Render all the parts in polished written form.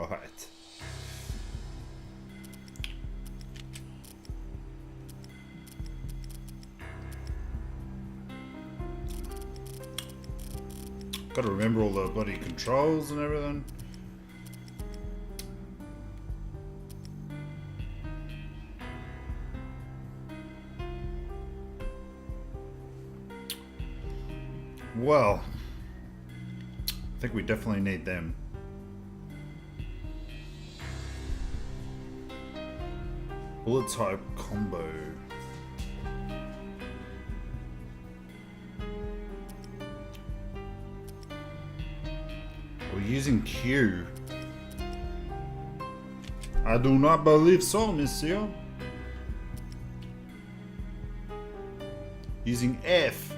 right. Gotta remember all the bloody controls and everything. Well, I think we definitely need them. Bullet type combo. We're using Q. I do not believe so, monsieur. Using F.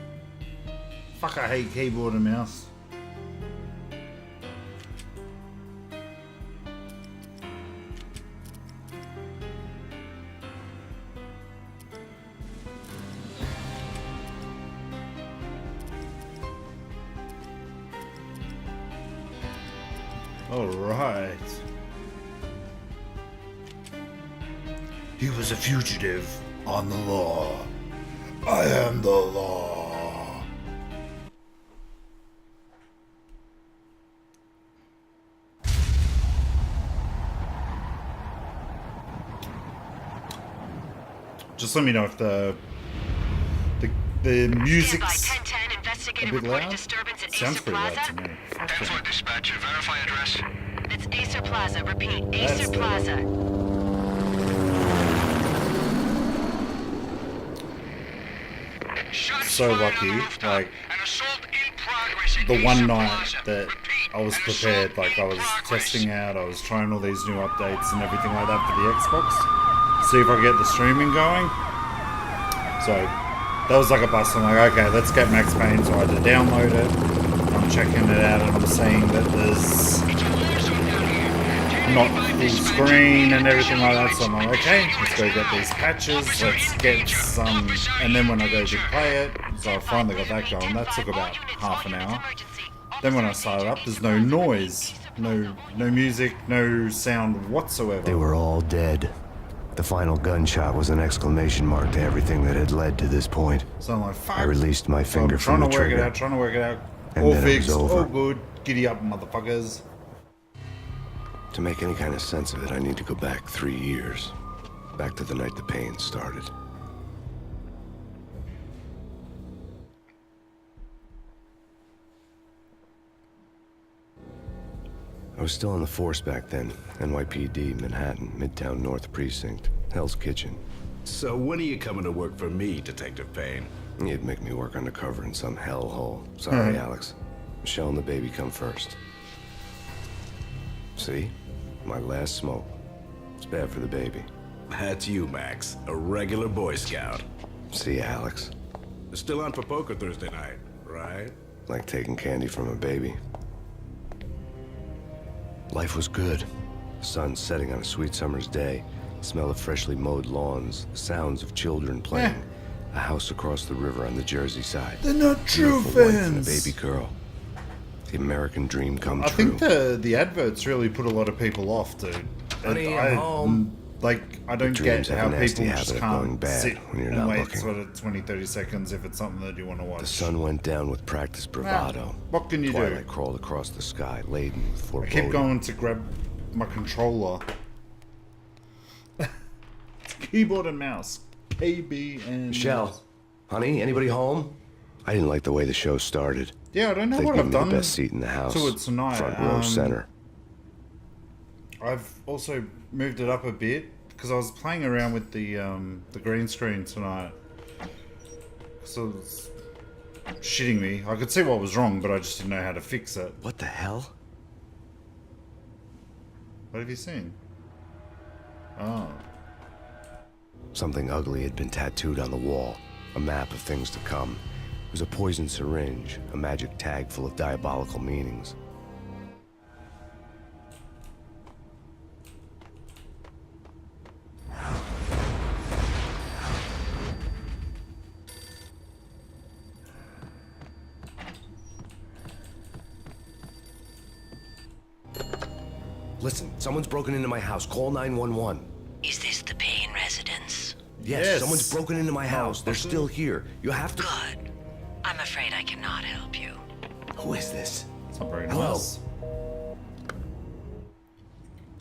Fuck, I hate keyboard and mouse. All right. He was a fugitive on the law. I am the law. Just let me know if the music's a bit loud. Sounds pretty loud to me. That's what dispatcher. Verify address. It's Acer Plaza. Repeat, Acer Plaza. So lucky, like the one night that I was prepared, like I was testing out, I was trying all these new updates and everything like that for the Xbox. See if I can get the streaming going. So that was like a bust. I'm like, okay, let's get Max Payne. So I had to download it. I'm checking it out and I'm seeing that there's not full screen and everything like that. So I'm like, okay, let's go get these patches. Let's get some. And then when I go to play it, so I finally got that going. That took about half an hour. Then when I started up, there's no noise, no music, no sound whatsoever. They were all dead. The final gunshot was an exclamation mark to everything that had led to this point. So I'm like, fuck. I released my finger from the trigger. Trying to work it out. And All then fixed, it was over. all good. Giddy up, motherfuckers. To make any kind of sense of it, I need to go back 3 years. Back to the night the pain started. I was still in the force back then. NYPD, Manhattan, Midtown North Precinct, Hell's Kitchen. So when are you coming to work for me, Detective Payne? You'd make me work undercover in some hellhole. Sorry, Alex. Michelle and the baby come first. See? My last smoke. It's bad for the baby. That's you, Max. A regular Boy Scout. See ya, Alex. Still on for poker Thursday night, right? Like taking candy from a baby. Life was good. The sun setting on a sweet summer's day. The smell of freshly mowed lawns. The sounds of children playing. A house across the river on the Jersey side. They're not true Beautiful wife and a fans. baby girl. The American dream come I true. think the adverts really put a lot of people off, dude. Honey, And I'm home. I don't get dreams have how a nasty people just habit of going can't bad sit when you're and not wait looking. sort of 20, 30 seconds if it's something that you want to watch. The sun went down with practiced bravado. What can you do? Twilight crawled across the sky, laden with I foreboding. keep going to grab my controller. It's keyboard and mouse. KB and Michelle, mouse. honey, anybody home? I didn't like the way the show started. Yeah, I don't know They'd what given I've me done the best seat in the house. to it tonight. Front row center. I've also moved it up a bit because I was playing around with the green screen tonight. So it's shitting me. I could see what was wrong, but I just didn't know how to fix it. What the hell? What have you seen? Oh. Something ugly had been tattooed on the wall. A map of things to come. It was a poison syringe, a magic tag full of diabolical meanings. Listen, someone's broken into my house. Call 911. Is this the Payne residence? Yes, someone's broken into my house. They're still here. You have to... Good. I'm afraid I cannot help you. Who is this? It's not very Hello? nice.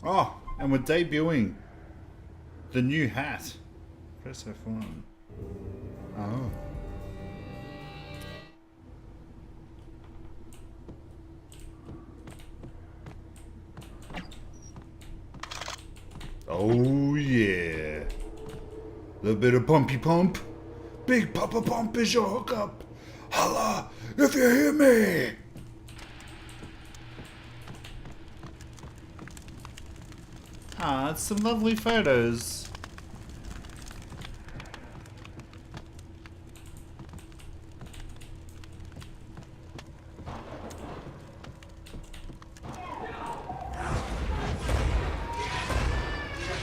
Oh, and we're debuting the new hat. Press F1. Oh. Oh yeah. Little bit of pumpy pump. Big Papa Pump is your hookup. Holla if you hear me. Ah, it's some lovely photos.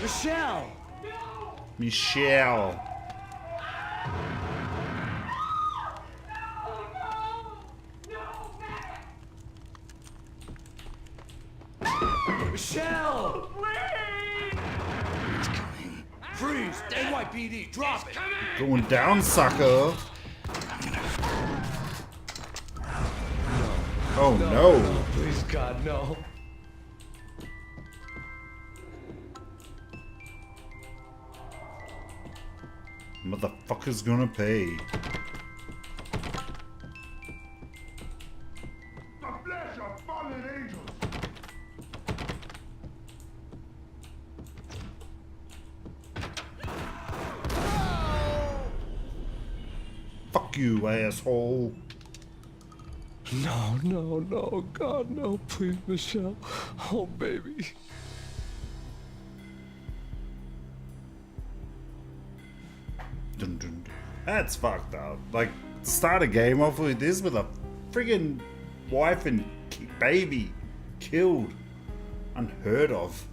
Michelle. Michelle! It's coming. Freeze! NYPD, drop it! Going down, sucker. Oh no. Please, God, no. Motherfucker's gonna pay. The flesh of fallen angels. Fuck you, asshole. No, no, no, God, no, please, Michelle. Oh, baby. Dun, dun, dun. That's fucked up. Like, start a game off with this with a friggin' wife and baby killed. Unheard of.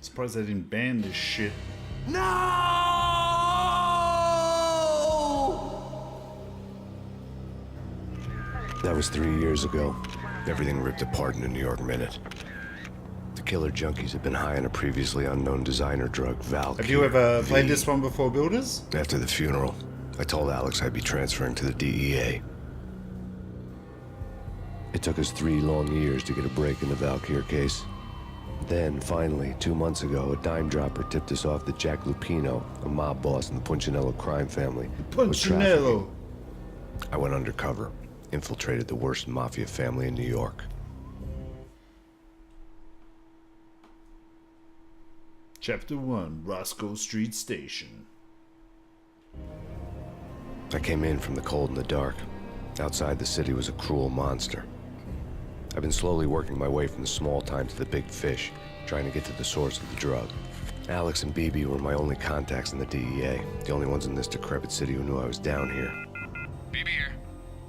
Surprised they didn't ban this shit. No! That was 3 years ago. Everything ripped apart in a New York minute. The killer junkies had been high on a previously unknown designer drug, Val. Have you ever played this one before, Builders? After the funeral, I told Alex I'd be transferring to the DEA. It took us 3 long years to get a break in the Valkyr case. Then, finally, 2 months ago, a dime dropper tipped us off that Jack Lupino, a mob boss in the Punchinello crime family, was Punchinello. trafficking. I went undercover, infiltrated the worst mafia family in New York. Chapter 1, Roscoe Street Station. I came in from the cold and the dark. Outside, the city was a cruel monster. I've been slowly working my way from the small time to the big fish, trying to get to the source of the drug. Alex and BB were my only contacts in the DEA, the only ones in this decrepit city who knew I was down here. BB here.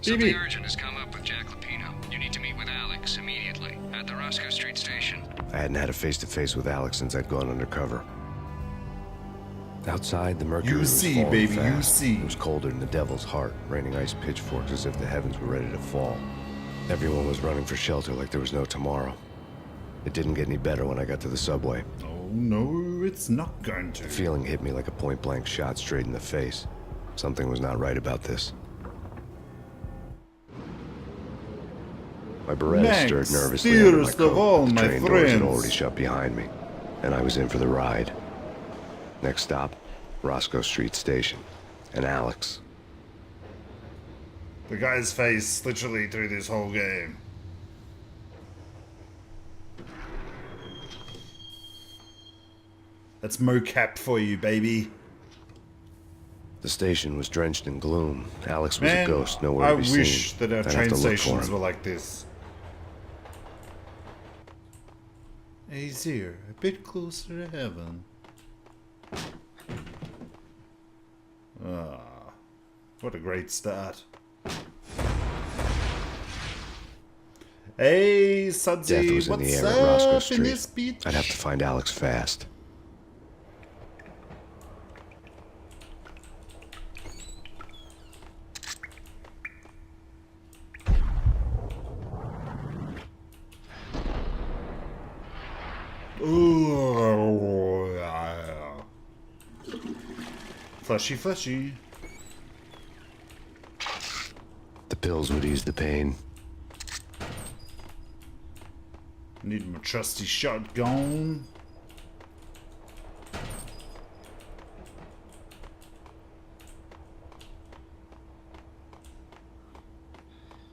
Something urgent has come up with Jack Lupino. You need to meet with Alex immediately at the Roscoe Street Station. I hadn't had a face-to-face with Alex since I'd gone undercover. Outside, the mercury was falling baby, fast. you see. It was colder than the devil's heart, raining ice pitchforks as if the heavens were ready to fall. Everyone was running for shelter like there was no tomorrow. It didn't get any better when I got to the subway. Oh no, it's not going to. The feeling hit me like a point-blank shot straight in the face. Something was not right about this. My Beretta Max, stirred nervously under my dearest of coat. all The my train doors had friends. already shut behind me, and I was in for the ride. Next stop, Roscoe Street Station, and Alex. The guy's face literally through this whole game. That's mocap for you, baby. The station was drenched in gloom. Alex was Man, a ghost, nowhere I to be seen. wish that our I'd have train to look for stations him. were like this. Easier, a bit closer to heaven. Ah, what a great start. Hey, Death Sudsy, was in the what's air at Roscoe up in Street. this bitch? I'd have to find Alex fast. Ooh. Fleshy, fleshy. The pills would ease the pain. Need my trusty shotgun.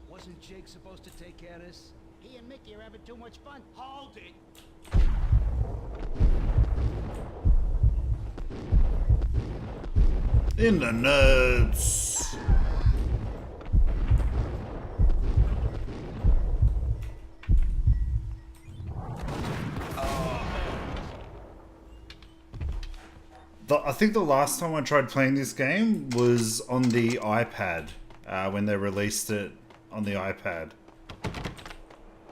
Wasn't Jake supposed to take care of this? He and Mickey are having too much fun. Hold it! In the nuts. I think the last time I tried playing this game was on the iPad, when they released it on the iPad.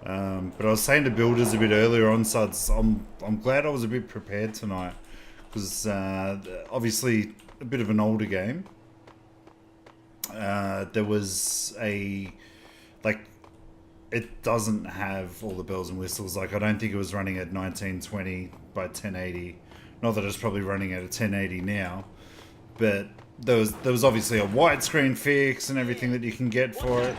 But I was saying to builders a bit earlier on, so I'm glad I was a bit prepared tonight, because obviously a bit of an older game. There was it doesn't have all the bells and whistles. Like, I don't think it was running at 1920 by 1080. Not that it's probably running at a 1080 now, but there was obviously a widescreen fix and everything that you can get for it.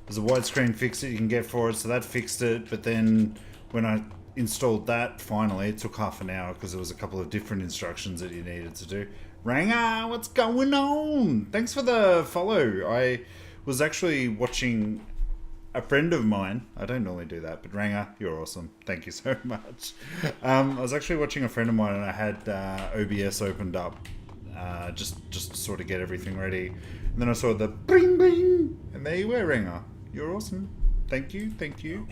There's a widescreen fix that you can get for it, so that fixed it. But then when I installed that, finally, it took half an hour because there was a couple of different instructions that you needed to do. Ranger, what's going on? Thanks for the follow. I was actually watching a friend of mine. I don't normally do that, but Ranger, you're awesome. Thank you so much. I was actually watching a friend of mine, and I had OBS opened up just to sort of get everything ready. And then I saw the bling bling, and there you were, Ranger. You're awesome. Thank you, thank you.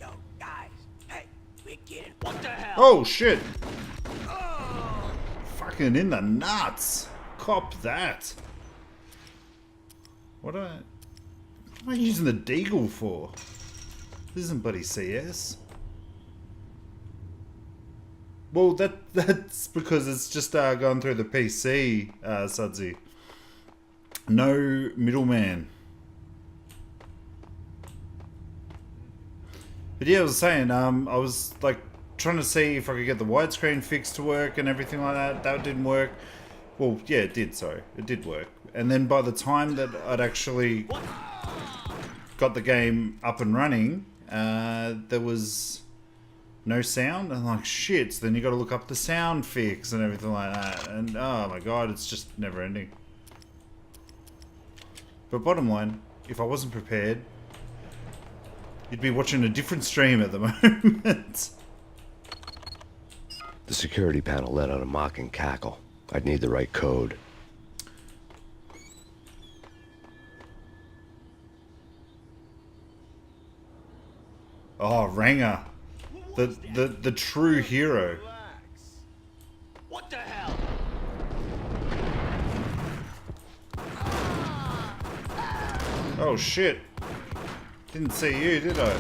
Yo, guys. Hey, we're getting... What the hell? Oh, shit. Fucking in the nuts. Cop that. What am I using the deagle for? This isn't bloody CS. Well, that's because it's just going through the PC, Sudsy. No middleman. But yeah, I was saying, I was like trying to see if I could get the widescreen fix to work and everything like that. That didn't work. Well, yeah, it did, sorry. It did work. And then by the time that I'd actually got the game up and running, there was no sound. And I'm like, shit, so then you got to look up the sound fix and everything like that. And oh my god, it's just never ending. But bottom line, if I wasn't prepared, you'd be watching a different stream at the moment. The security panel let out a mocking cackle. I'd need the right code. Oh, Ranger. The true hero. What the hell? Oh shit. Didn't see you, did I?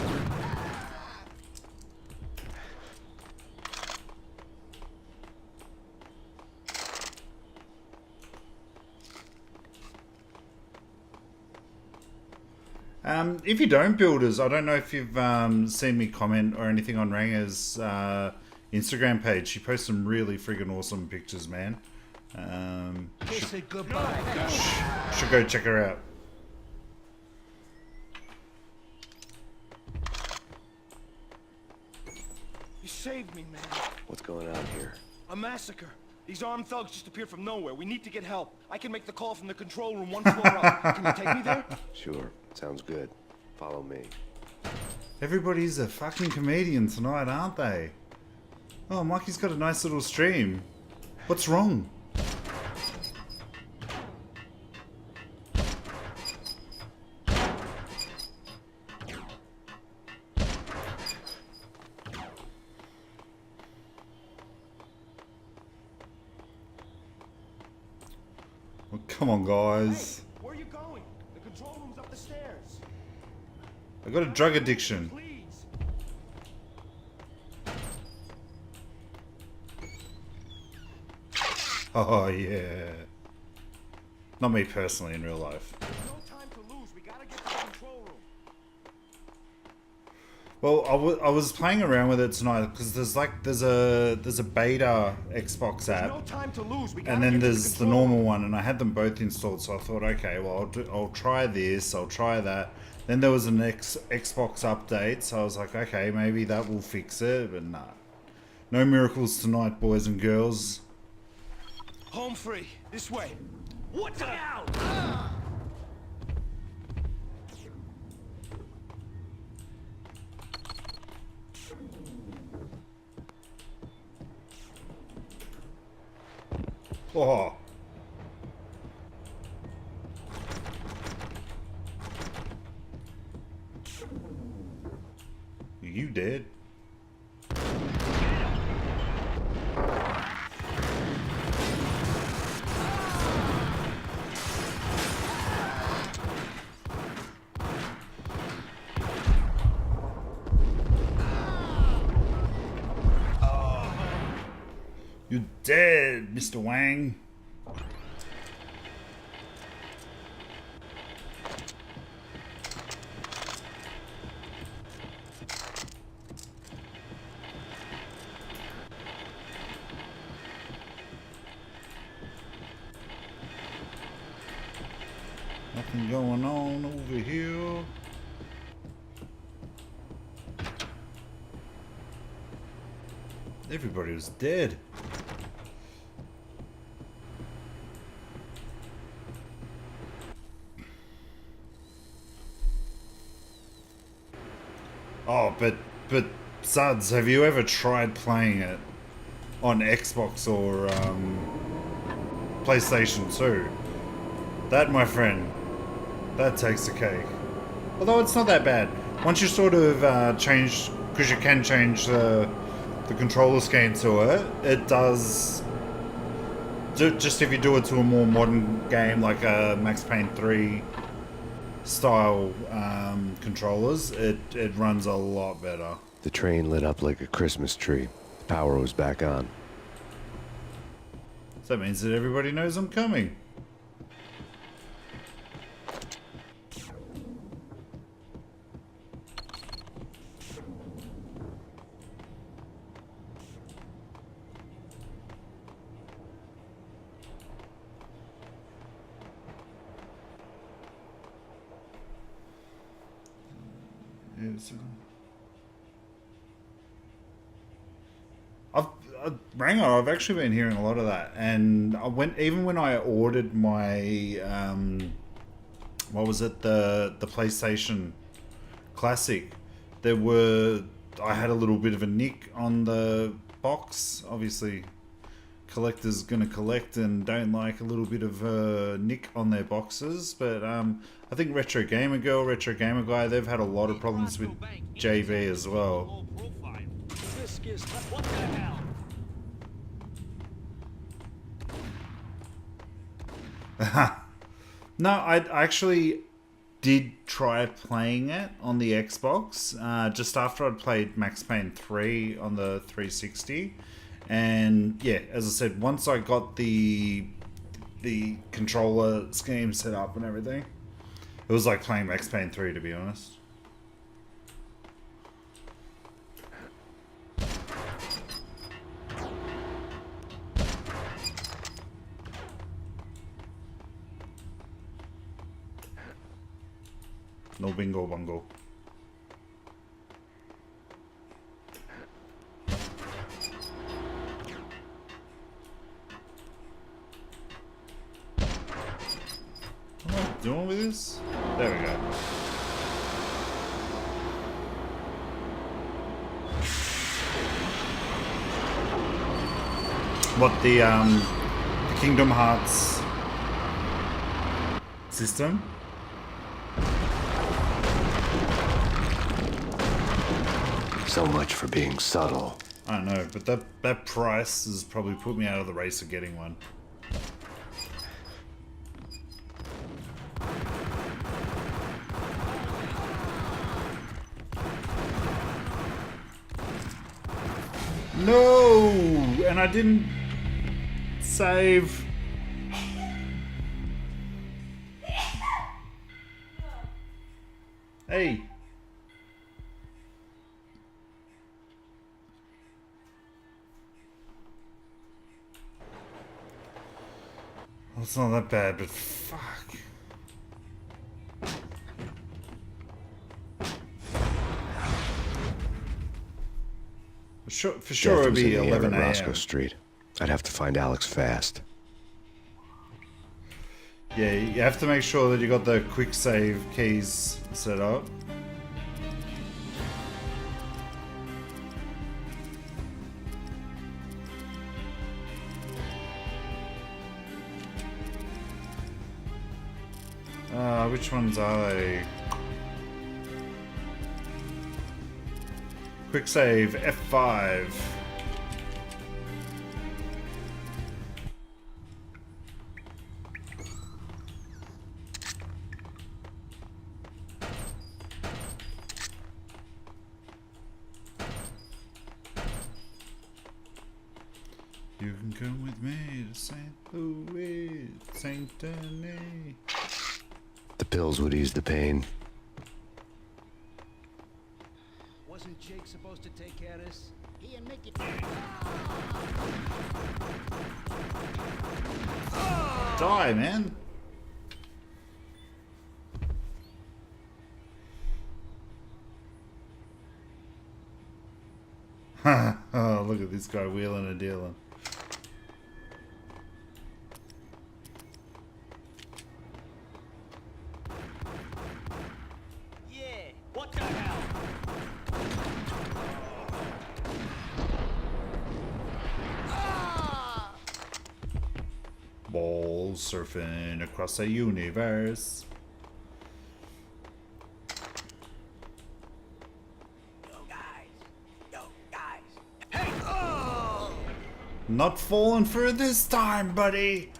If you don't, builders, I don't know if you've seen me comment or anything on Ranger's Instagram page. She posts some really friggin' awesome pictures, man. Kiss it goodbye. Should go check her out. You saved me, man. What's going on here? A massacre. These armed thugs just appeared from nowhere. We need to get help. I can make the call from the control room 1 floor up. Can you take me there? Sure, sounds good. Follow me. Everybody's a fucking comedian tonight, aren't they? Oh, Mikey's got a nice little stream. What's wrong? Well, come on, guys. Hey, where are you going? The control room's up the stairs. I got a drug addiction. Please. Oh, yeah. Not me personally in real life. There's no time to lose. We gotta get to the control room. Well, I was playing around with it tonight because there's a beta Xbox There's app, no time to lose. We gotta and then get to there's the control normal room. one, and I had them both installed. So I thought, okay, well I'll try this, I'll try that. Then there was an Xbox update, so I was like, okay, maybe that will fix it, but nah. No miracles tonight, boys and girls. Home free. This way. What the hell? Oh. You dead? You're dead, Mr. Wang. Nothing going on over here. Everybody was dead. Oh, but Suds, have you ever tried playing it on Xbox or PlayStation 2? That, my friend, that takes the cake. Although it's not that bad. Once you sort of change, because you can change the controller scheme to it, it does. Just if you do it to a more modern game like a Max Payne 3 style controllers, it runs a lot better. The train lit up like a Christmas tree. Power was back on. So that means that everybody knows I'm coming. Rango, I've actually been hearing a lot of that, and even when I ordered my what was it, the PlayStation Classic, I had a little bit of a nick on the box. Obviously, collectors gonna collect and don't like a little bit of a nick on their boxes, but I think Retro Gamer Girl, Retro Gamer Guy, they've had a lot of problems with JV as well. What the hell? No, I actually did try playing it on the Xbox just after I'd played Max Payne 3 on the 360, and yeah, as I said, once I got the controller scheme set up and everything, it was like playing Max Payne 3, to be honest. No bingo bongo. What am I doing with this? There we go. What, the Kingdom Hearts system? So much for being subtle. I don't know, but that price has probably put me out of the race of getting one. No! And I didn't save. Hey. Well, it's not that bad, but fuck. For sure it'll be 11 a.m. Roscoe Street. I'd have to find Alex fast. Yeah, you have to make sure that you got the quick save keys set up. Which ones are they? Quick save, F5. You can come with me to St. Louis, St. Denis. The pills would ease the pain. Wasn't Jake supposed to take care of this? He and Mikeey. Die, man. Oh, look at this guy wheeling and dealing. Yeah, what the hell? Ball surfing across the universe. Not falling for it this time, buddy.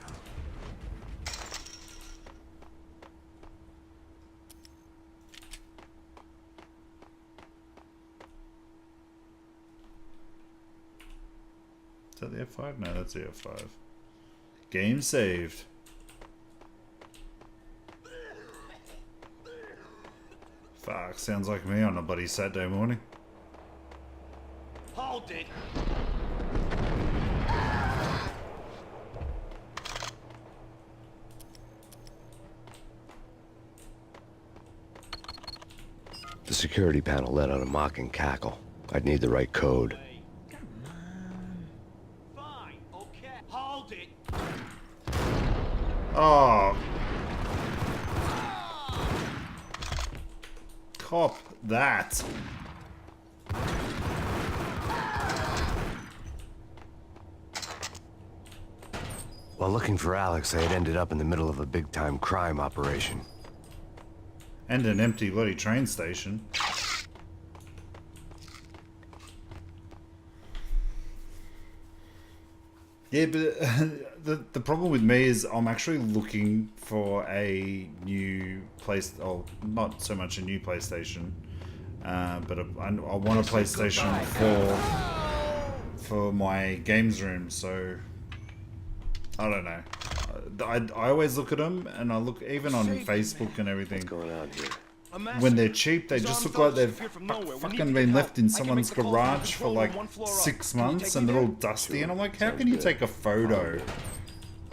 Is that the F5? No, that's the F5. Game saved. Fuck, sounds like me on a bloody Saturday morning. Hold it. The security panel let out a mocking cackle. I'd need the right code. Fine, okay. Hold it. Oh. Cop that. While looking for Alex, I had ended up in the middle of a big-time crime operation. And an empty bloody train station. Yeah, but the problem with me is I'm actually looking for a new place. Oh, not so much a new PlayStation, but I want a PlayStation for my games room. So I don't know. I always look at them, and I look even on Facebook and everything. What's going on here? When they're cheap, they just look like they've fucking been left in someone's garage for like 6 months and they're all dusty. And I'm like, how can you take a photo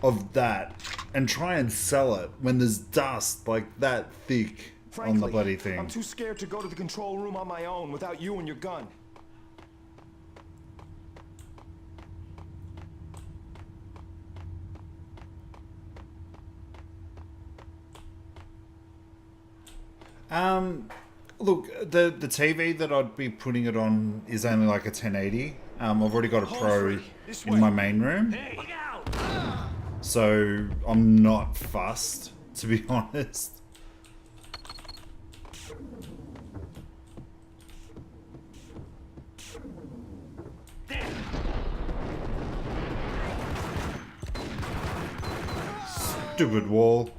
of that and try and sell it when there's dust like that thick on the bloody thing? I'm too scared to go to the control room on my own without you and your gun. Look, the TV that I'd be putting it on is only like a 1080. I've already got a Pro in my main room, so I'm not fussed, to be honest. Stupid wall.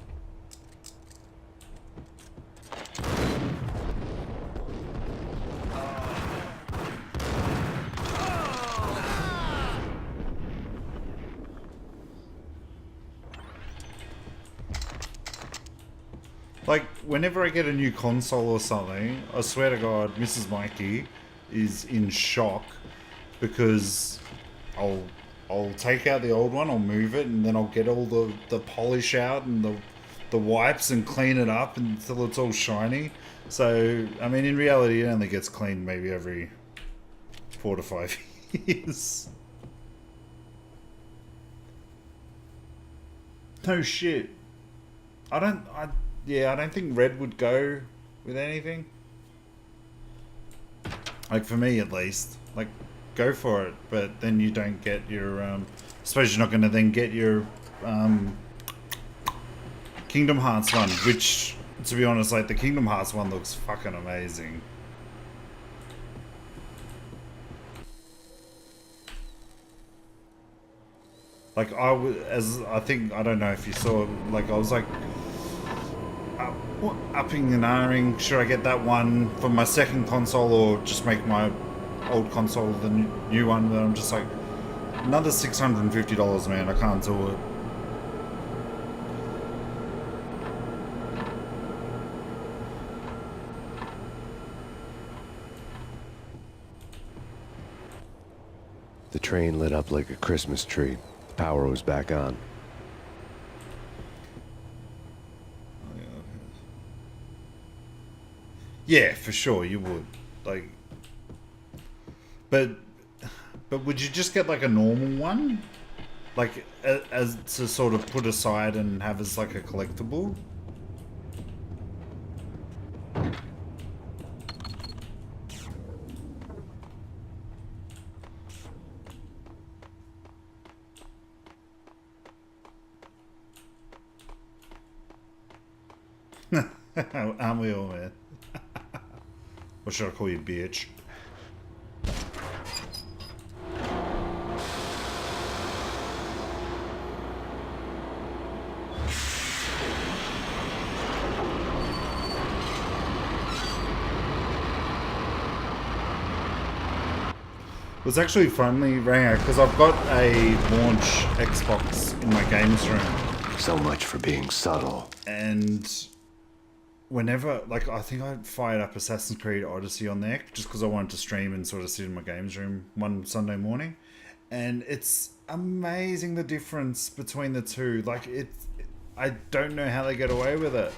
Like, whenever I get a new console or something, I swear to God, Mrs. Mikeey is in shock because I'll take out the old one, I'll move it, and then I'll get all the polish out and the wipes and clean it up until it's all shiny. So, I mean, in reality, it only gets cleaned maybe every 4 to 5 years. No shit. I don't think red would go with anything. Like, for me at least. Like, go for it, but then you don't get your, I suppose you're not going to then get your, Kingdom Hearts one, which, to be honest, like, the Kingdom Hearts one looks fucking amazing. Like, I don't know if you saw, like, I was like, upping and ahhing, should I get that one for my second console or just make my old console the new one? But I'm just like, another $650, man, I can't do it. The train lit up like a Christmas tree. The power was back on. Yeah, for sure, you would. Like, but would you just get like a normal one, like as to sort of put aside and have as like a collectible? Aren't we all, man? What should I call you, bitch? It was actually funny, Ranger, because I've got a launch Xbox in my games room. So much for being subtle. And whenever, like, I think I fired up Assassin's Creed Odyssey on there just because I wanted to stream and sort of sit in my games room one Sunday morning, and it's amazing the difference between the two. Like, I don't know how they get away with it.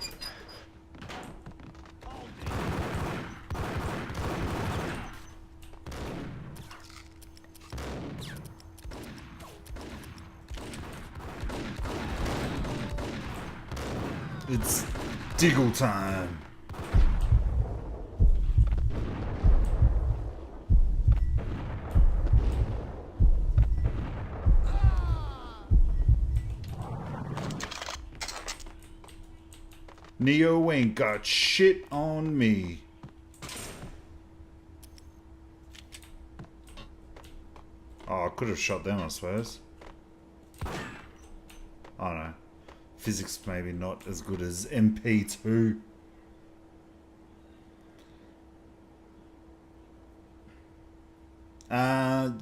It's Diggle time. Neo ain't got shit on me. Oh, I could have shot them, I suppose. I don't know. Physics maybe not as good as MP2.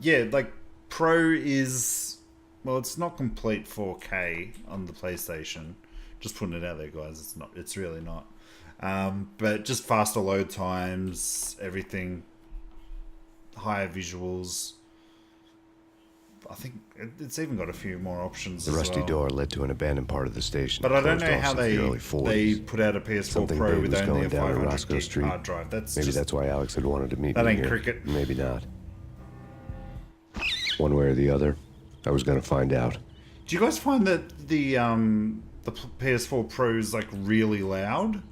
Yeah, like Pro is, well, it's not complete 4K on the PlayStation. Just putting it out there, guys. It's not. It's really not. But just faster load times, everything, higher visuals. I think it's even got a few more options. The rusty door led to an abandoned part of the station. But I don't know how they the put out a PS4 Something Pro big with was only a going down 500 Roscoe gig Street. hard drive. Maybe that's why Alex had wanted to meet that me ain't here. cricket. Maybe not. One way or the other, I was going to find out. Do you guys find that the PS4 Pro is like really loud?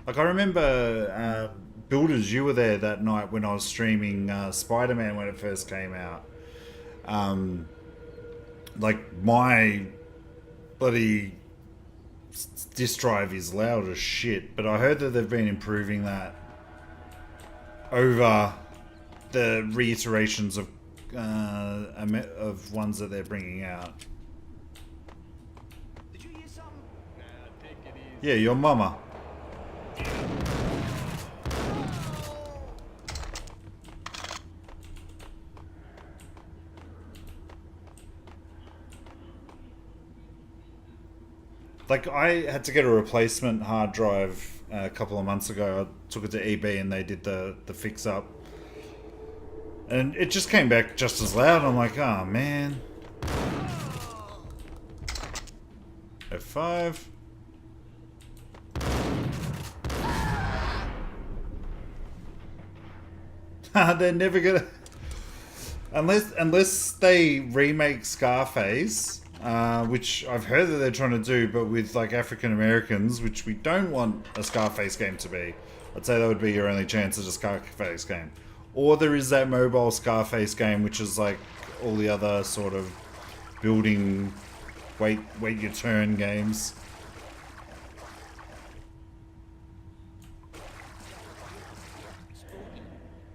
Like, I remember Builders, you were there that night when I was streaming Spider-Man when it first came out. Like, my bloody disk drive is loud as shit, but I heard that they've been improving that over the reiterations of ones that they're bringing out. Did you hear something? Nah, take it easy. Yeah, your mama. Like, I had to get a replacement hard drive a couple of months ago. I took it to EB and they did the fix up. And it just came back just as loud. I'm like, oh man. F5. They're never gonna... Unless they remake Scarface, which I've heard that they're trying to do, but with like African Americans, which we don't want a Scarface game to be. I'd say that would be your only chance at a Scarface game. Or there is that mobile Scarface game, which is like all the other sort of building, wait your turn games.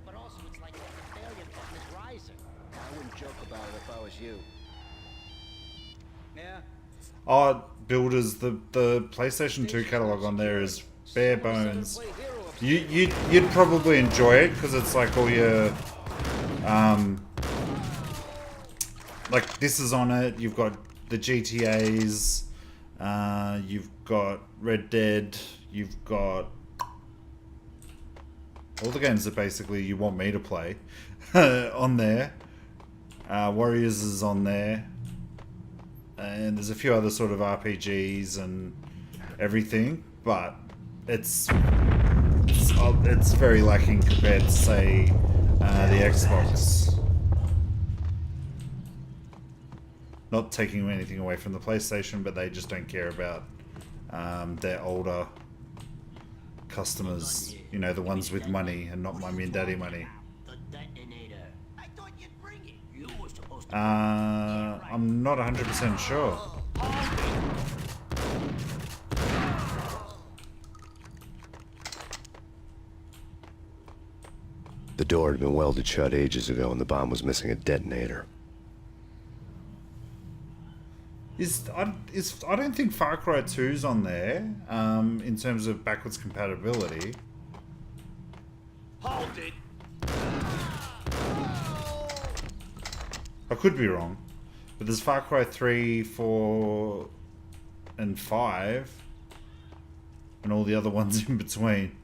But also, it's like the failure button is rising. I wouldn't joke about it if I was you. Yeah. Oh, builders, the PlayStation 2 catalog on there is bare bones. You'd probably enjoy it because it's like all your like this is on it. You've got the GTAs, you've got Red Dead, you've got all the games that basically you want me to play on there. Warriors is on there, and there's a few other sort of RPGs and everything, but it's very lacking compared to, say, the Xbox. Not taking anything away from the PlayStation, but they just don't care about their older customers. You know, the ones with money and not mummy and daddy money. I'm not 100% sure. The door had been welded shut ages ago and the bomb was missing a detonator. I don't think Far Cry 2's on there, in terms of backwards compatibility. Hold it. I could be wrong, but there's Far Cry 3, 4, and 5, and all the other ones in between.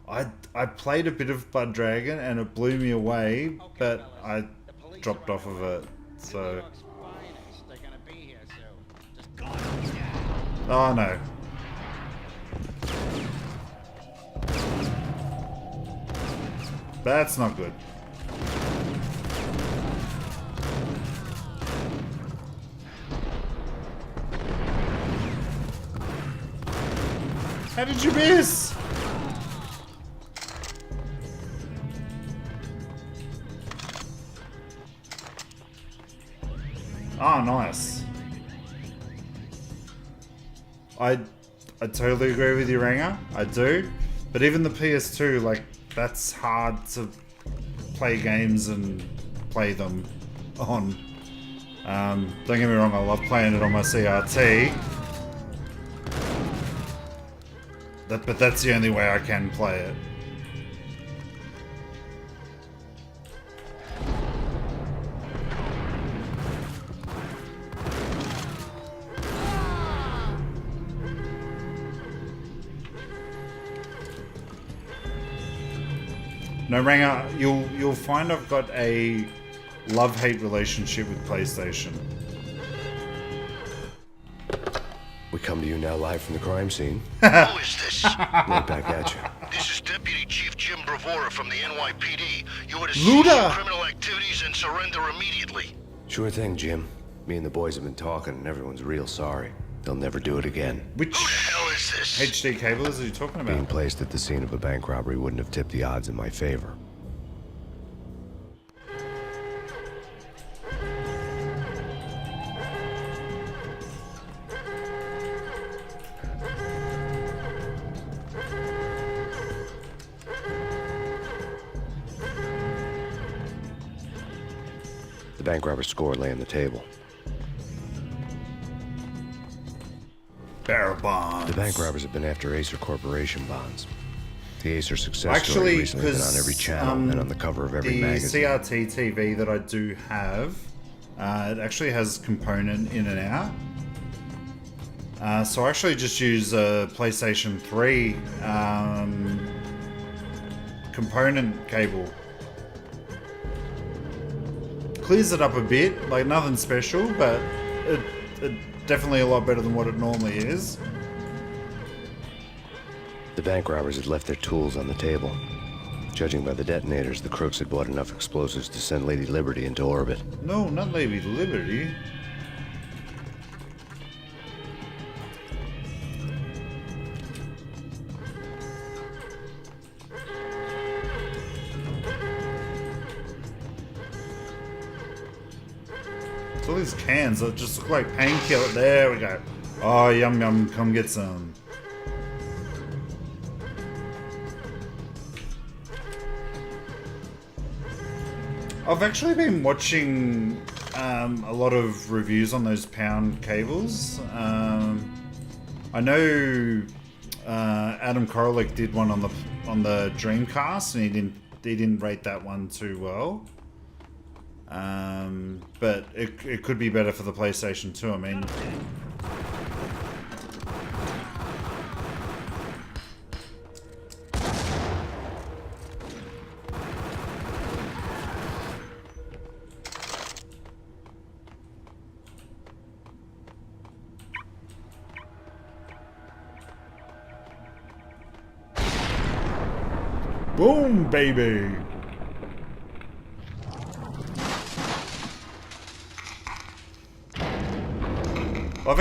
I played a bit of Blood Dragon and it blew me away, but I dropped off of it, so... Oh no. That's not good. How did you miss? Oh, nice. I totally agree with you, Ranger. I do. But even the PS2, like, that's hard to play games and play them on. Don't get me wrong, I love playing it on my CRT. But that's the only way I can play it. No, Ranger, you'll find I've got a love-hate relationship with PlayStation. We come to you now live from the crime scene. Who is this? Right back at you. This is Deputy Chief Jim Bravura from the NYPD. You are to Luda! cease your criminal activities and surrender immediately. Sure thing, Jim. Me and the boys have been talking and everyone's real sorry. They'll never do it again. Which Who the hell is this? HD cable is he talking Being about? placed at the scene of a bank robbery wouldn't have tipped the odds in my favor. The bank robber's score lay on the table. Barrel bonds. The bank robbers have been after Acer Corporation bonds. The Acer success story Actually, recently been on every channel and on the cover of every the magazine. CRT TV that I do have It actually has component in and out. So I actually just use a PlayStation 3 component cable. Clears it up a bit, like nothing special, but it definitely a lot better than what it normally is. The bank robbers had left their tools on the table. Judging by the detonators, the crooks had bought enough explosives to send Lady Liberty into orbit. No, not Lady Liberty. All these cans that just look like painkiller. There we go. Oh, yum yum, come get some. I've actually been watching a lot of reviews on those pound cables. I know Adam Korolek did one on the Dreamcast, and he didn't rate that one too well. But it could be better for the PlayStation 2. I mean, boom, baby. I've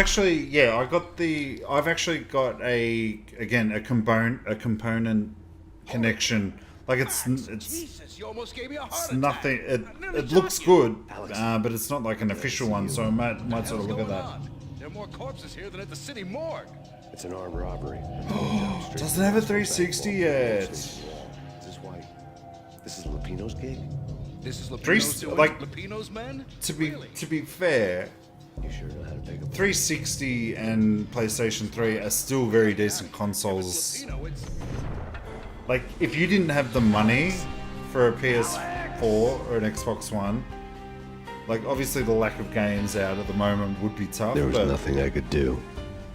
actually got a component connection. Like it's Jesus, you almost gave me a heart nothing. It looks good, but it's not like an official one. So I might sort of look at that. There are more corpses here than at the city morgue. It's an armed robbery. Doesn't have a 360 yet. This is why. This is Lupino's gig. This is Lupino's doing like Lupino's men. To be fair. You sure know how to take a 360 and PlayStation 3 are still very decent consoles. Like, if you didn't have the money for a PS4 or an Xbox One, like, obviously the lack of games out at the moment would be tough. There was nothing I could do.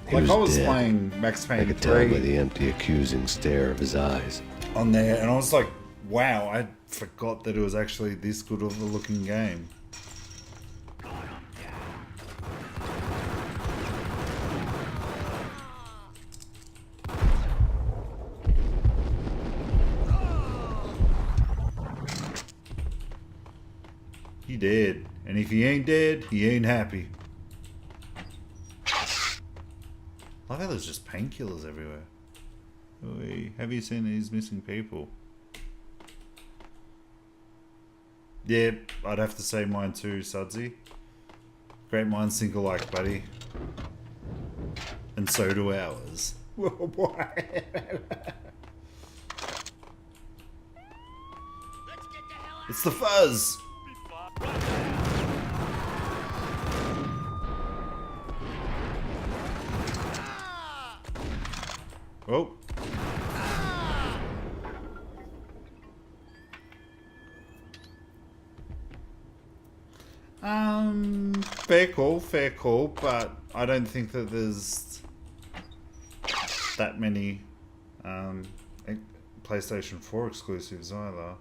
He like, was I was dead. playing Max Payne 3. I could tell by the empty, accusing stare of his eyes. On there, and I was like, wow, I forgot that it was actually this good of a looking game. He dead. And if he ain't dead, he ain't happy. I love how there's just painkillers everywhere. Oi, have you seen these missing people? Yep, I'd have to say mine too, Sudsy. Great minds think alike, buddy. And so do ours. It's the fuzz! Oh. Fair call, but I don't think that there's that many PlayStation 4 exclusives either.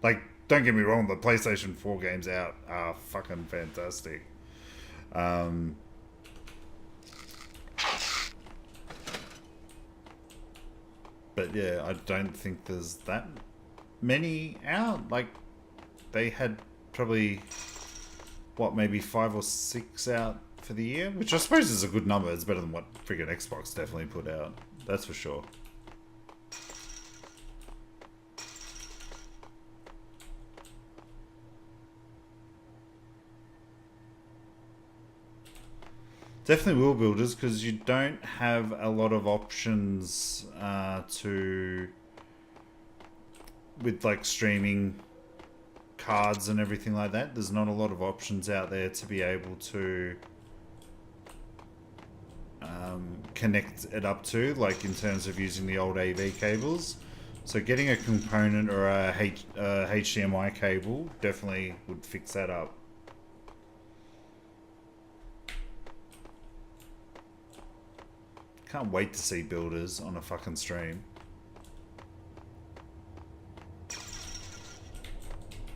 Like, don't get me wrong, the PlayStation 4 games out are fucking fantastic. But yeah, I don't think there's that many out. Like, they had probably, what, maybe 5 or 6 out for the year? Which I suppose is a good number. It's better than what friggin' Xbox definitely put out. That's for sure. Definitely will, builders, because you don't have a lot of options with like streaming cards and everything like that. There's not a lot of options out there to be able to connect it up to, like in terms of using the old AV cables. So getting a component or a HDMI cable definitely would fix that up. Can't wait to see builders on a fucking stream.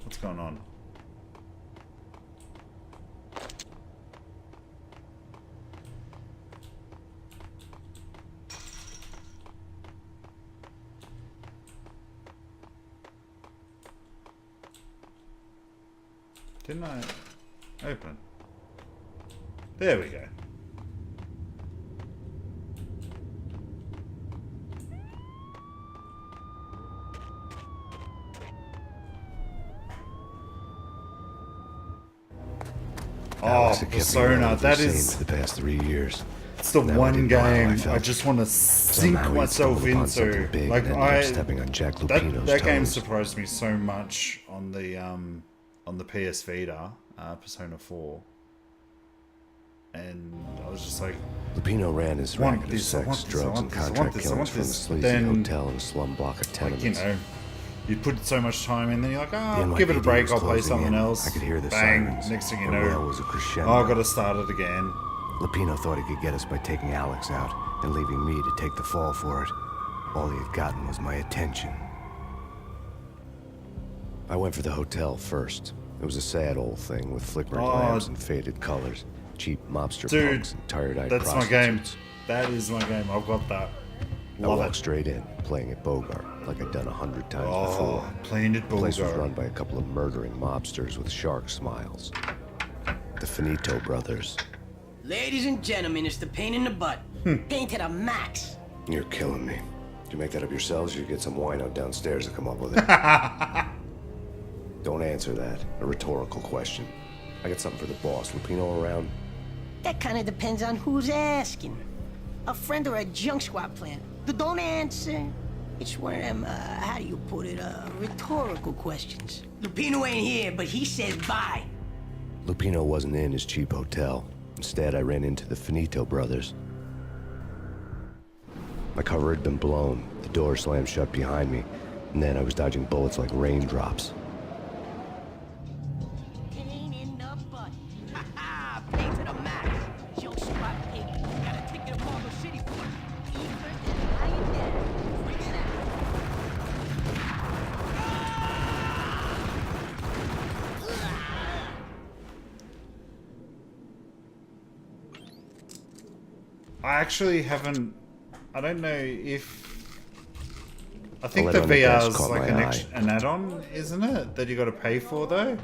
What's going on? Didn't I open? There we go. Alex Oh, had kept me Persona, relatively that sane is... for the past 3 years. It's the Now I one didn't know how I game felt. I just want to sink Somehow he'd myself stumbled upon something into. big Like and ended up stepping on Jack Lupino's that game toes. surprised me so much on the PS Vita, Persona 4, and I was just like, Lupino ran his want racket of this, I sex, want this, I drugs, want and this, I want contract this, I killings want from a this. sleazy Then, hotel in a slum block of like, tenements. you know, you put so much time in, then you're like, The oh, give it a NYPD break, was I'll play closing something in. else. I could hear the Bang! sirens. Next thing you The wail know, was a crescendo. oh, I got to start it again. Lupino thought he could get us by taking Alex out and leaving me to take the fall for it. All he had gotten was my attention. I went for the hotel first. It was a sad old thing with flickering lamps and faded colors, cheap mobster Dude, punks and tired-eyed that's my prostitutes. game. That is my game. I've got that. I Love walked it. straight in, playing at Bogart, like I'd done 100 times Oh, before. playing at The place was Bogart. run by a couple of murdering mobsters with shark smiles. The Finito brothers. Ladies and gentlemen, it's the pain in the butt. Pain to the max. You're killing me. Did you make that up yourselves, or you get some wino downstairs to come up with it? Don't answer that. A rhetorical question. I got something for the boss. Lupino around? That kind of depends on who's asking. A friend or a junk squad plan. Don't answer. It's one of them, how do you put it, rhetorical questions. Lupino ain't here, but he says bye. Lupino wasn't in his cheap hotel. Instead, I ran into the Finito brothers. My cover had been blown. The door slammed shut behind me, and then I was dodging bullets like raindrops. Pain in the butt. Ha ha! Pain to the max. Junk squad pain. Got a ticket to Marble City for it. Even and lying down. Bring it I actually haven't. I don't know if. I think The the letter on the desk VR's caught like my an add-on, isn't it? That you got to pay for though.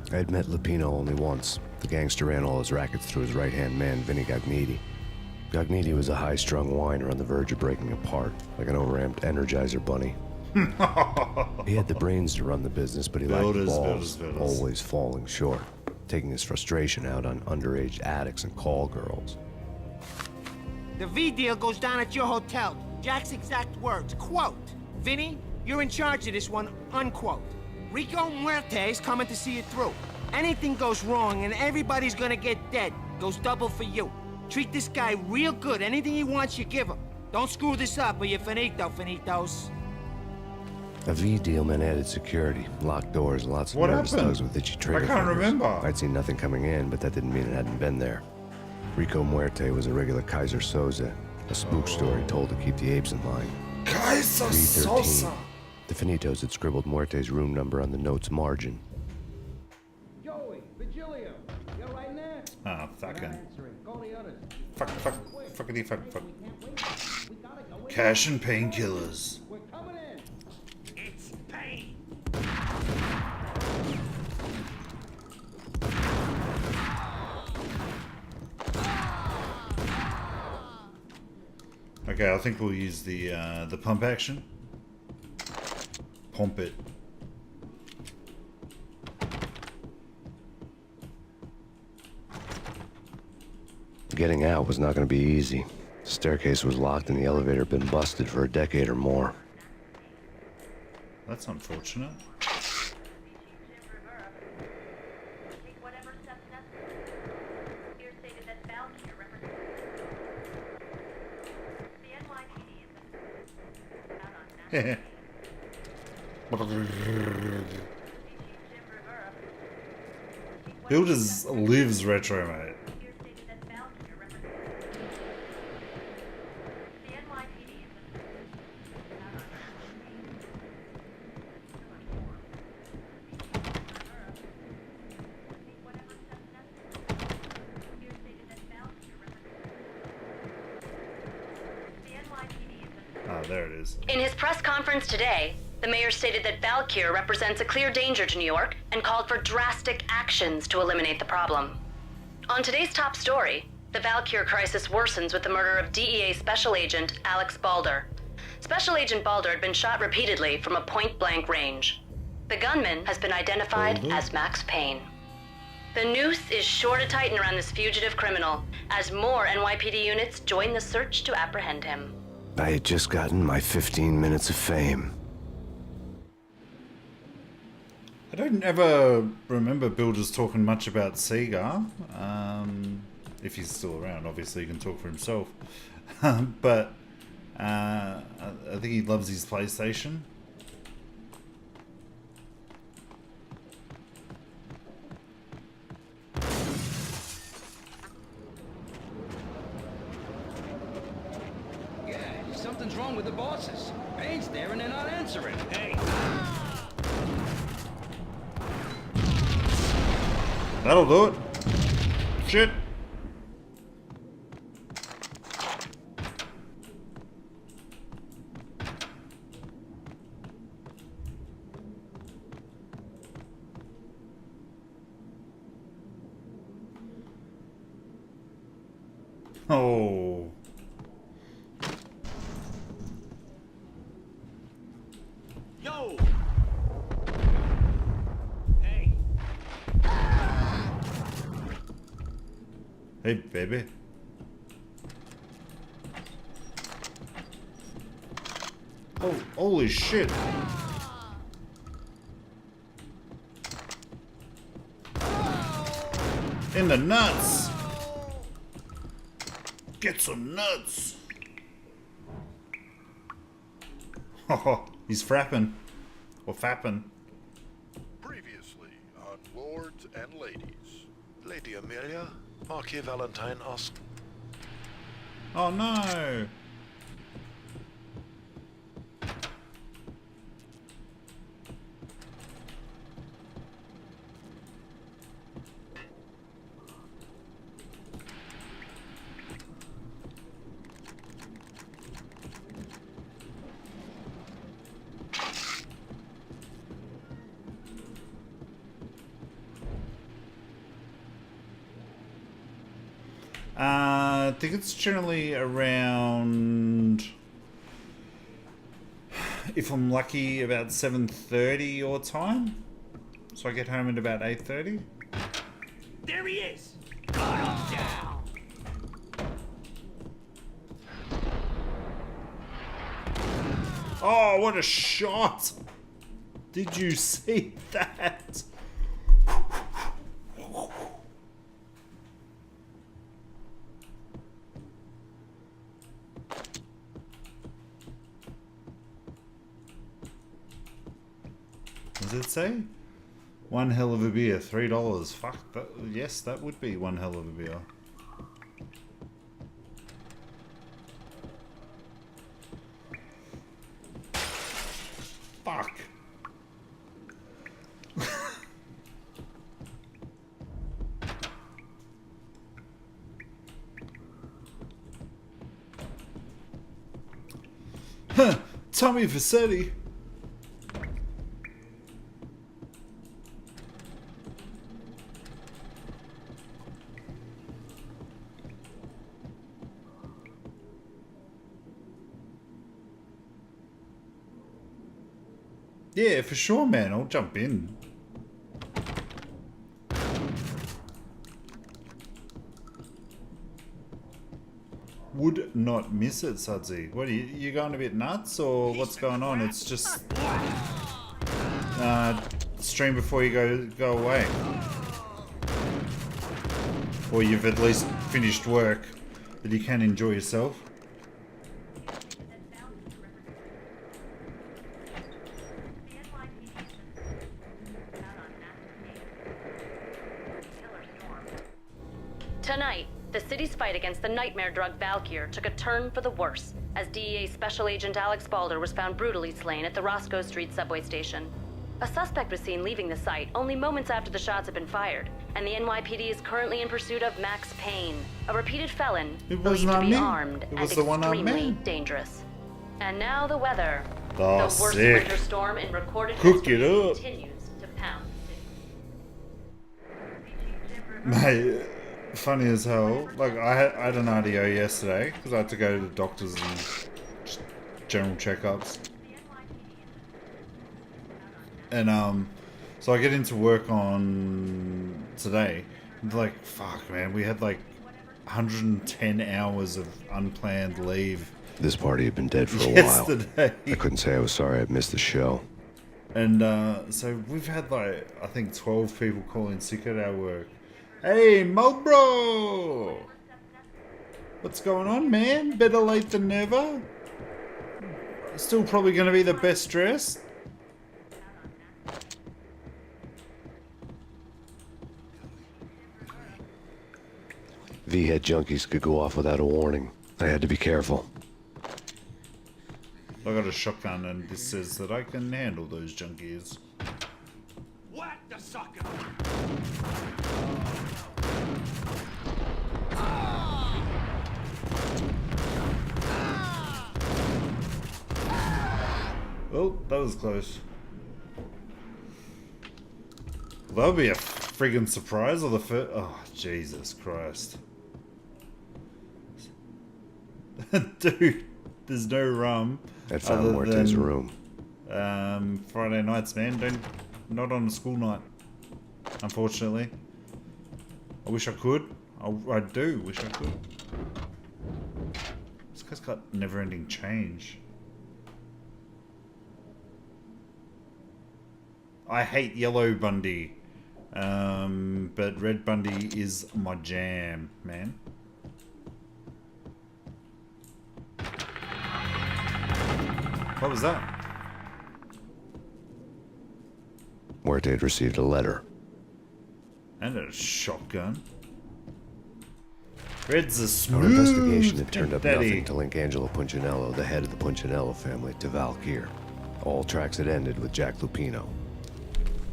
I had met Lupino only once. The gangster ran all his rackets through his right-hand man, Vinny Gagnetti. Gagnetti was a high-strung whiner on the verge of breaking apart, like an overamped Energizer bunny. He had the brains to run the business, but he lacked the balls, always falling short, taking his frustration out on underage addicts and call girls. The V deal goes down at your hotel. Jack's exact words, quote, Vinny, you're in charge of this one, unquote. Rico Muerte's coming to see it through. Anything goes wrong and everybody's gonna get dead. Goes double for you. Treat this guy real good. Anything he wants, you give him. Don't screw this up or you're finito, finitos. A V deal meant added security, locked doors, and lots of What nervous happened? thugs with itchy trigger I can't fingers. remember. I'd seen nothing coming in, but that didn't mean it hadn't been there. Rico Muerte was a regular Kaiser Soze, a spook story told to keep the apes in line. Kaiser 313. Sosa. The Finitos had scribbled Muerte's room number on the note's margin. Joey, Virgilio, you right there? Ah, fucking. Call the others. Fuckity fuck. Cash and painkillers. We're coming in. It's Payne. Okay, I think we'll use the pump action. Pump it. Getting out was not going to be easy. The staircase was locked and the elevator had been busted for a decade or more. That's unfortunate. Builders lives retro, mate. there it is. In his press conference today, the mayor stated that Valkyr represents a clear danger to New York and called for drastic actions to eliminate the problem. On today's top story, the Valkyr crisis worsens with the murder of DEA Special Agent Alex Balder. Special Agent Balder had been shot repeatedly from a point-blank range. The gunman has been identified as Max Payne. The noose is sure to tighten around this fugitive criminal as more NYPD units join the search to apprehend him. I had just gotten my 15 minutes of fame. I don't ever remember Builders talking much about Seagar. If he's still around, obviously he can talk for himself. But I think he loves his PlayStation. Yeah, something's wrong with the bosses. Payne's there and they're not answering. Hey. That'll do it. Shit. Oh. Yo. Hey, baby. Oh, holy shit. In the nuts. Get some nuts. Oh, he's frapping. Or fapping. Previously on Lords and Ladies. Lady Amelia, Marquis Valentine asked... Oh no! I think it's generally around, if I'm lucky, about 7:30 your time. So I get home at about 8:30. There he is. Got him down. Oh, what a shot! Did you see that? What does it say? One hell of a beer, $3. Fuck that. Yes, that would be one hell of a beer. Fuck. Huh, Tommy Vassetti. Yeah, for sure, man. I'll jump in. Would not miss it, Sudsy. What are you going a bit nuts, or what's going on? It's just stream before you go away, or you've at least finished work that you can enjoy yourself. Tonight, the city's fight against the nightmare drug Valkyr took a turn for the worse as DEA Special Agent Alex Balder was found brutally slain at the Roscoe Street subway station. A suspect was seen leaving the site only moments after the shots had been fired, and the NYPD is currently in pursuit of Max Payne, a repeated felon believed to be armed and extremely dangerous. And now the weather. Oh, the worst sick. winter storm in recorded Cook history it up. continues to pound. Mate, funny as hell. Like, I had an RDO yesterday because I had to go to the doctors and just general checkups. And, so I get into work on today. And like, fuck, man, we had like 110 hours of unplanned leave. This party had been dead for a yesterday. while. I couldn't say I was sorry I'd missed the show. And so we've had like, I think 12 people call in sick at our work. Hey, Mulbro! What's going on, man? Better late than never. Still probably going to be the best dressed. V-head junkies could go off without a warning. I had to be careful. I got a shotgun and this says that I can handle those junkies. Whack the sucker! Oh, that was close. Well, that would be a friggin' surprise or the first. Oh, Jesus Christ. Dude, there's no rum. I found Muerte's room. Friday nights, man. Not on a school night. Unfortunately. I wish I could. I do wish I could. This guy's got never-ending change. I hate yellow Bundy. But red Bundy is my jam, man. What was that? Muerte had received a letter. And a shotgun. Red's a smooth. Our investigation had turned up daddy. nothing to link Angelo Punchinello, the head of the Punchinello family, to Valkyr. All tracks had ended with Jack Lupino.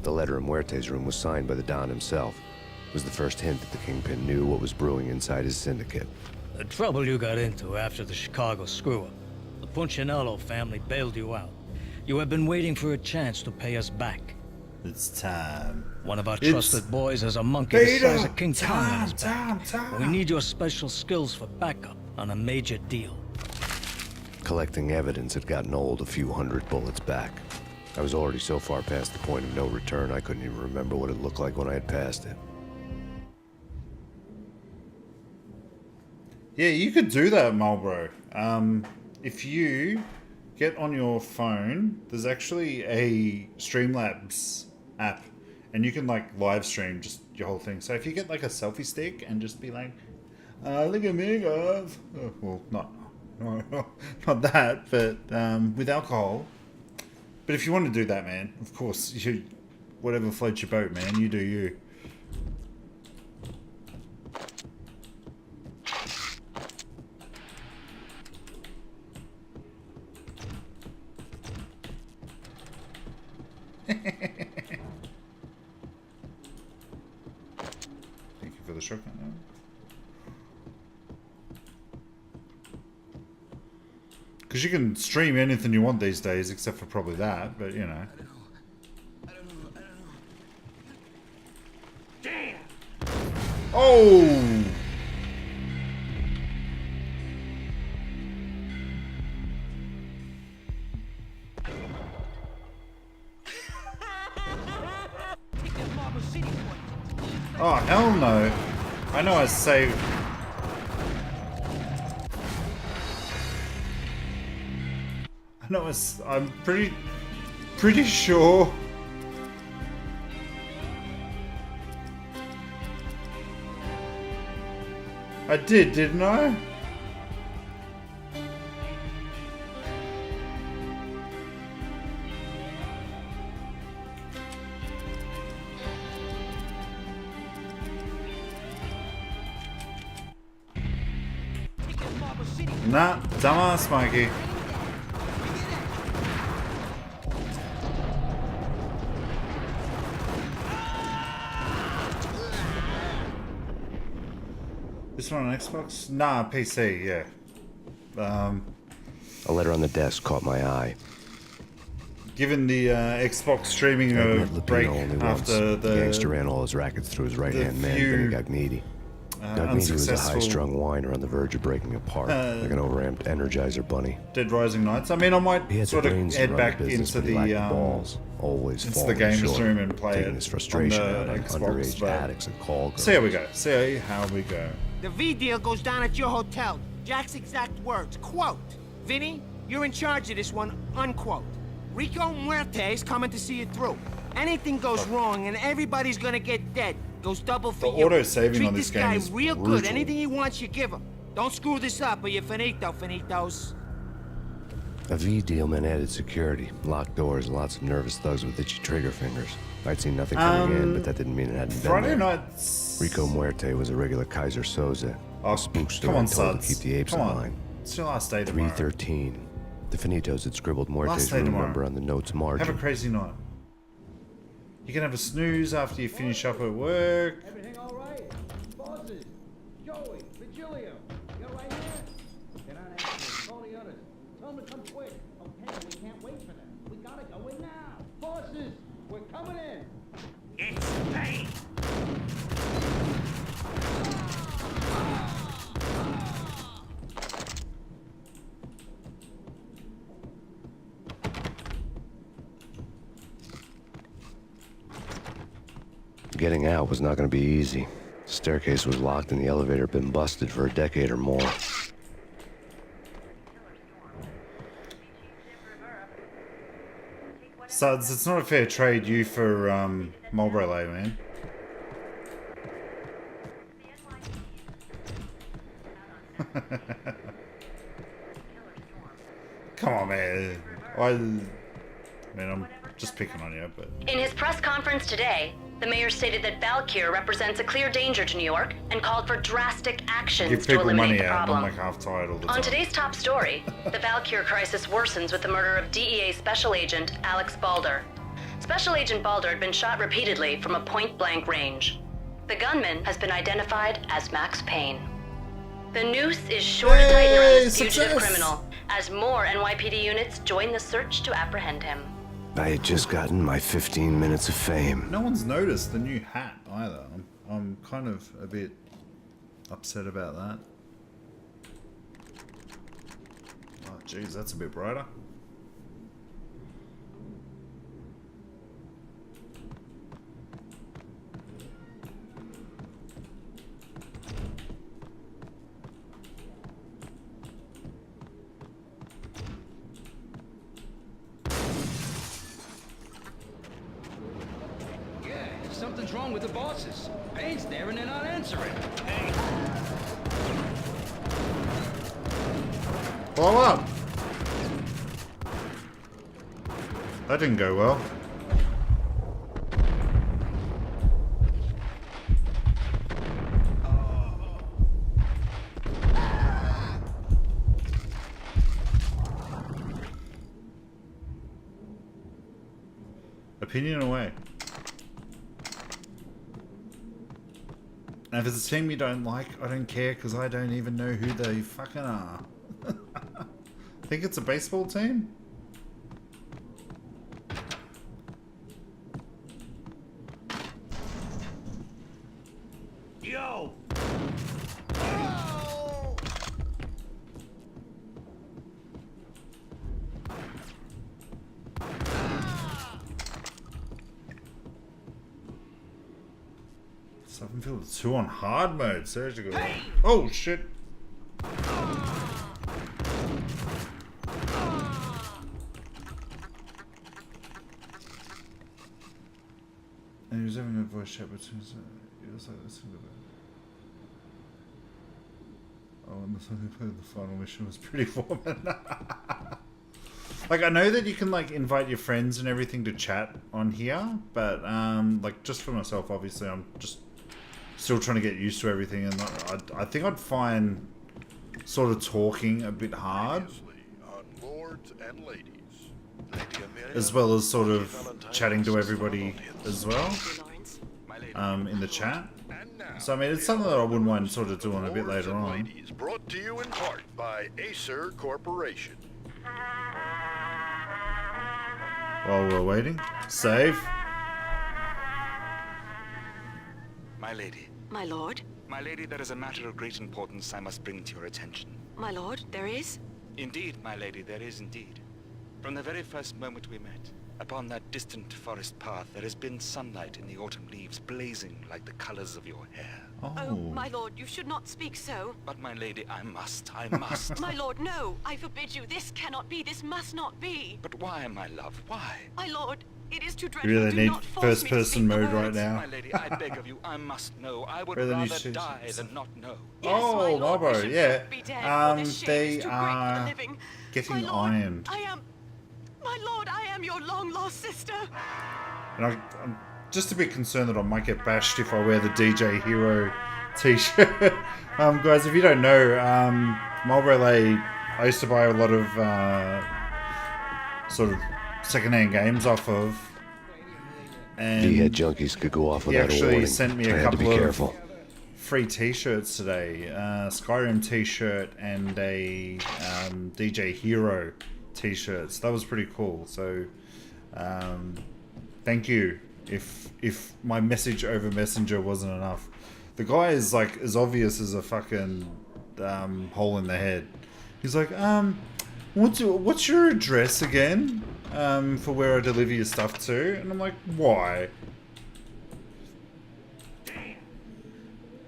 The letter in Muerte's room was signed by the Don himself. It was the first hint that the Kingpin knew what was brewing inside his syndicate. The trouble you got into after the Chicago screw-up. The Punchinello family bailed you out. You have been waiting for a chance to pay us back. It's time. One of our trusted boys has a monkey the size of King Kong on his back. Time. We need your special skills for backup on a major deal. Collecting evidence had gotten old a few hundred bullets back. I was already so far past the point of no return, I couldn't even remember what it looked like when I had passed it. Yeah, you could do that, Marlboro. If you get on your phone, there's actually a Streamlabs app, and you can like live stream just your whole thing. So if you get like a selfie stick and just be like, look at me, guys. Oh, well, not that, but with alcohol. But if you want to do that, man, of course, whatever floats your boat, man, you do you. Thank you for the shotgun. Because you can stream anything you want these days, except for probably that, but you know. I don't know. Damn! Oh! Oh, hell no. I know I saved... I'm pretty sure... I did, didn't I? Nah, dumbass Mikey. This one on Xbox? Nah, PC, yeah. A letter on the desk caught my eye. Given the Xbox streaming break after the gangster ran all his rackets through his right-hand man, Vinny Gagnetti. Gagnetti was a high-strung whiner on the verge of breaking apart, like an overamped Energizer bunny. Dead Rising Nights. I mean, I might sort of head back into the balls, always into the games room and play it his frustration on the out on Xbox. underage addicts and call girls. See how we go. See how we go. The V deal goes down at your hotel. Jack's exact words, quote, Vinny, you're in charge of this one, unquote. Rico Muerte's coming to see it through. Anything goes wrong and everybody's gonna get dead. Goes double for you. The auto-saving on this Treat game this is guy real brutal. good. Anything he wants, you give him. Don't screw this up or you're finito, finitos. A V deal meant added security, locked doors, and lots of nervous thugs with itchy trigger fingers. I'd seen nothing coming in, but that didn't mean it hadn't been Friday there. nights. Rico Muerte was a regular Kaiser Soze. Oh, spook store come on, and told Suds. to keep the apes Come in on. line. It's your last day tomorrow. 313. The Finitos had scribbled Muerte's Last day room tomorrow. number on the note's margin. Have a crazy night. You can have a snooze after you finish up at work. Everything all right? Bosses, Joey, Virgilio, you're right here. Get on after call the others. Tell them to come quick. Oh, Payne, we can't wait for them. We gotta go in now. Bosses, we're coming in. It's Payne. Getting out was not going to be easy. The staircase was locked and the elevator had been busted for a decade or more. Suds, it's not a fair trade you for Marlboro Light, man. Come on, man. I'm just picking on you, but... In his press conference today, the mayor stated that Valkyr represents a clear danger to New York and called for drastic actions Give to people eliminate money the out, problem. I'm like half tired all the time. On today's top story, the Valkyr crisis worsens with the murder of DEA Special Agent Alex Balder. Special Agent Balder had been shot repeatedly from a point-blank range. The gunman has been identified as Max Payne. The noose is sure to tighten around this fugitive criminal as more NYPD units join the search to apprehend him. I had just gotten my 15 minutes of fame. No one's noticed the new hat either. I'm kind of a bit upset about that. Oh, jeez, that's a bit brighter. Something's wrong with the bosses. Payne's there and they're not answering. Blow up! That didn't go well. Opinion away. And if it's a team you don't like, I don't care because I don't even know who they fucking are. I think it's a baseball team? Yo! Suffield 2 on hard mode, surgical. Oh shit. And he was having a voice chat between he was like this. Oh, and the song he played the final mission was pretty warm. Like, I know that you can, like, invite your friends and everything to chat on here, but, like, just for myself, obviously, I'm just still trying to get used to everything, and I think I'd find sort of talking a bit hard, Lords and ladies. as well as sort of chatting to everybody as well, in the chat. So, I mean, it's something that I wouldn't mind sort of doing a bit later on. Brought to you in part by Acer Corporation. While we're waiting. Save. My lady. My lord? My lady, there is a matter of great importance I must bring to your attention. My lord, there is? Indeed, my lady, there is indeed. From the very first moment we met, upon that distant forest path, there has been sunlight in the autumn leaves blazing like the colors of your hair. Oh, my lord, you should not speak so. But my lady, I must. My lord, no, I forbid you. This cannot be, this must not be. But why, my love, why? My lord, it is too dreadful. You really Do need not force first me to person speak the mode right words. now. My lady, I beg of you, I must know. I would Rather than you rather should- die than not know. Oh, Marlboro, yeah. Be dead, for this shame They is too great for the are living. getting My lord, ironed. My lord, I am your long-lost sister. And I'm just a bit concerned that I might get bashed if I wear the DJ Hero t-shirt. Guys, if you don't know, Marlboro, I used to buy a lot of sort of second-hand games off of. And V-head junkies could go off he without a actually warning. sent me I a had to be couple of careful. free t-shirts today. Skyrim t-shirt and a DJ Hero t-shirts. That was pretty cool. So thank you if my message over Messenger wasn't enough. The guy is like as obvious as a fucking hole in the head. He's like, what's your address again? For where I deliver your stuff to? And I'm like, why?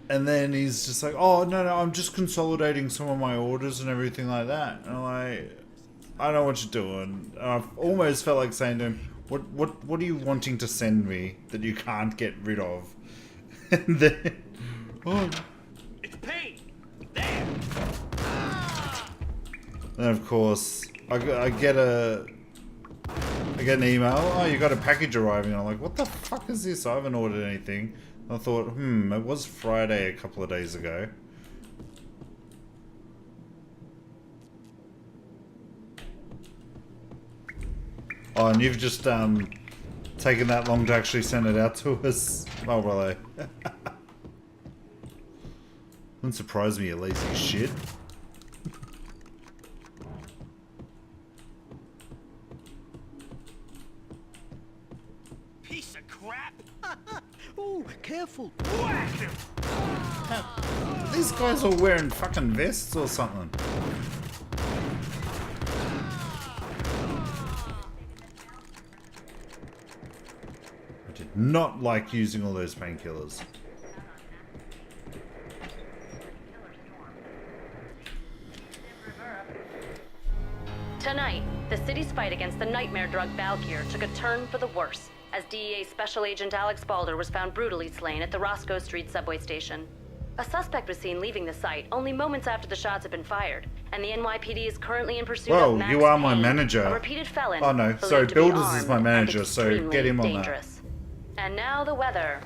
And then he's just like, oh, no, I'm just consolidating some of my orders and everything like that. And I'm like, I know what you're doing. And I almost felt like saying to him, what are you wanting to send me that you can't get rid of? And then, oh. It's Payne! There! Then of course, I get an email. Oh, you got a package arriving. I'm like, what the fuck is this? I haven't ordered anything. I thought, it was Friday a couple of days ago. Oh, and you've just taken that long to actually send it out to us. Oh, well, wouldn't surprise me, you lazy shit. Piece of crap! Oh, careful. Whack him! These guys are wearing fucking vests or something. I did not like using all those painkillers. Tonight, the city's fight against the nightmare drug Valkyr took a turn for the worse, as DEA Special Agent Alex Balder was found brutally slain at the Roscoe Street subway station. A suspect was seen leaving the site only moments after the shots had been fired, and the NYPD is currently in pursuit of Max you are my Payne, manager. a repeated felon. Oh no, believed sorry, to be Builders is armed my and manager, so extremely get him on dangerous. And now the weather.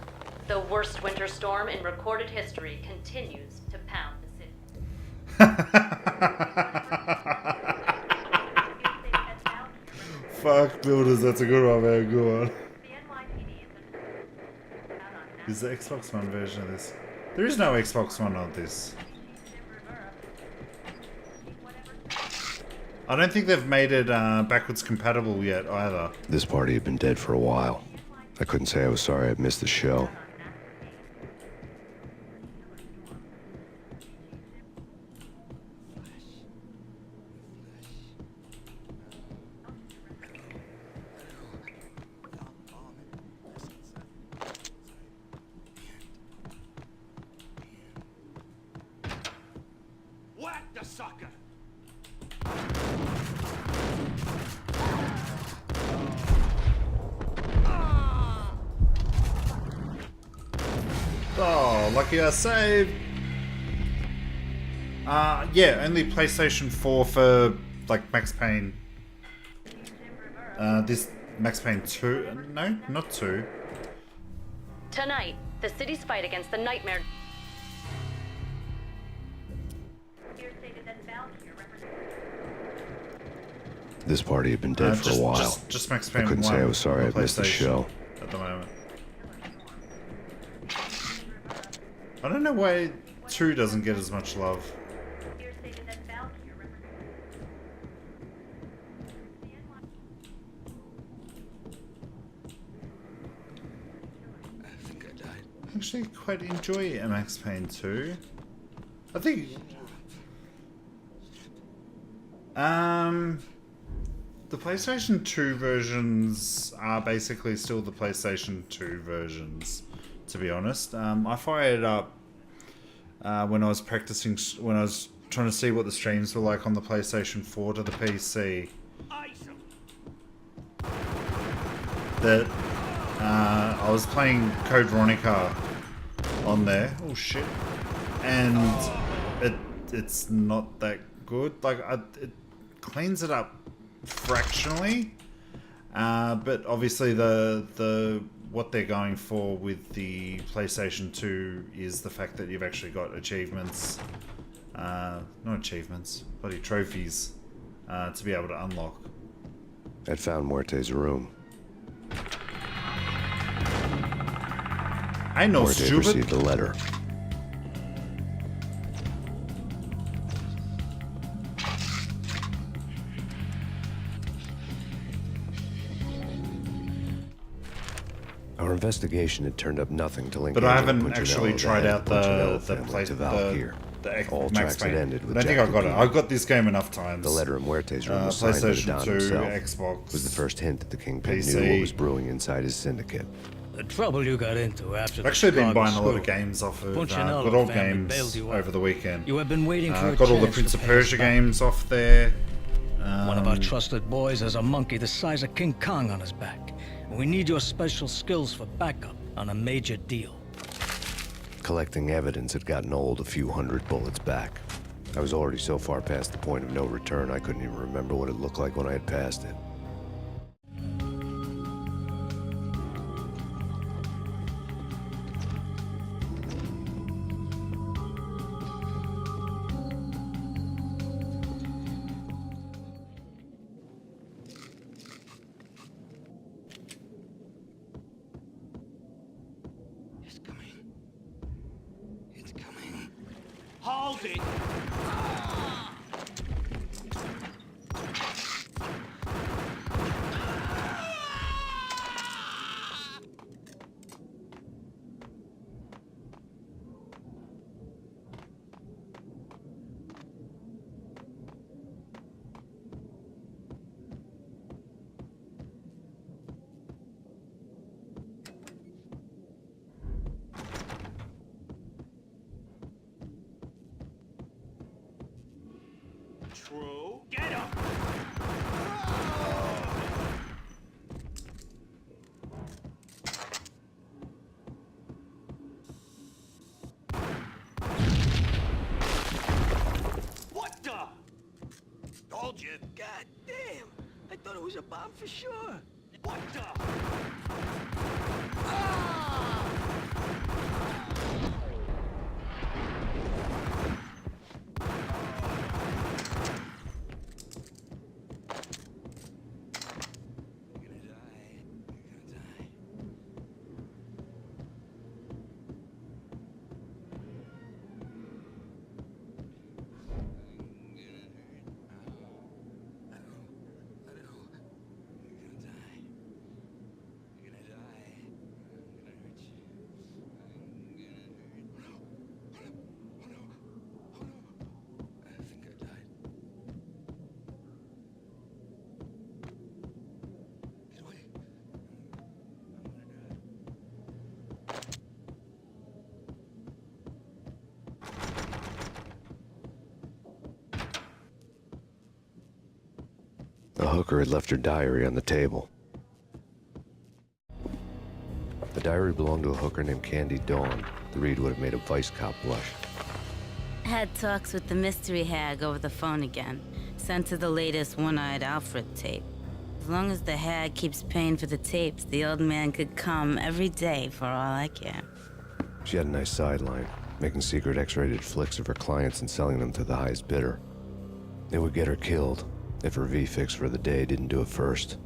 The worst winter storm in recorded history continues to pound the city. Fuck Builders, that's a good one, man, good one. Is the Xbox One version of this? There is no Xbox One on this. I don't think they've made it backwards compatible yet either. This party had been dead for a while. I couldn't say I was sorry I'd missed the show. Whack the sucker! Oh, lucky I saved. Yeah, only PlayStation 4 for like Max Payne. This Max Payne 2? No, not 2. Tonight, the city's fight against the nightmare. This party had been dead for a while. Just Max I Payne couldn't 1 say I was sorry on I missed the PlayStation show. at the moment. I don't know why 2 doesn't get as much love. actually quite enjoy Max Payne 2. I think the PlayStation 2 versions are basically still the PlayStation 2 versions, to be honest. I fired it up when I was practicing, when I was trying to see what the streams were like on the PlayStation 4 to the PC. That I was playing Code Veronica on there. Oh shit! And it's not that good. Like it cleans it up fractionally, but obviously the what they're going for with the PlayStation 2 is the fact that you've actually got achievements, not achievements, bloody trophies, to be able to unlock. I'd found Muerte's room. I know, Muerte stupid. received a letter. Our investigation had turned up nothing to link. But I haven't actually tried out the all Max tracks had Payne. ended with I think I got it. I've got this game enough times. The letter in Muerte's room was signed by the Don PlayStation 2, himself. Xbox, Was the first hint that the Kingpin PC. knew what was brewing inside his syndicate. The trouble you got into after I've actually been Chicago buying a lot of screw-up. games off of Punchinello good old family games bailed you out. over the weekend. You have been waiting for a got all the chance Prince to of pay us Persia back. games off there. One of our trusted boys has a monkey the size of King Kong on his back. And we need your special skills for backup on a major deal. Collecting evidence had gotten old a few hundred bullets back. I was already so far past the point of no return I couldn't even remember what it looked like when I had passed it. Hold it! True. Get up! What the? Told you. God damn. I thought it was a bomb for sure. What the? The hooker had left her diary on the table. The diary belonged to a hooker named Candy Dawn. The read would have made a vice cop blush. Had talks with the mystery hag over the phone again. Sent to the latest one-eyed Alfred tape. As long as the hag keeps paying for the tapes, the old man could come every day for all I care. She had a nice sideline, making secret X-rated flicks of her clients and selling them to the highest bidder. It would get her killed if her V-fix for the day didn't do it first.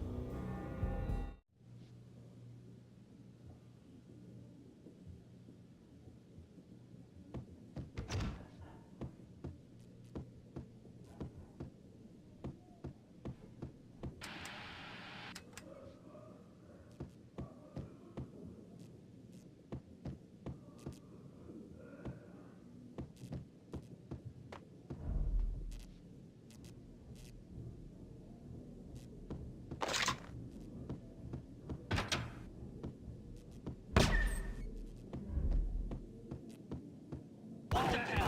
What the hell?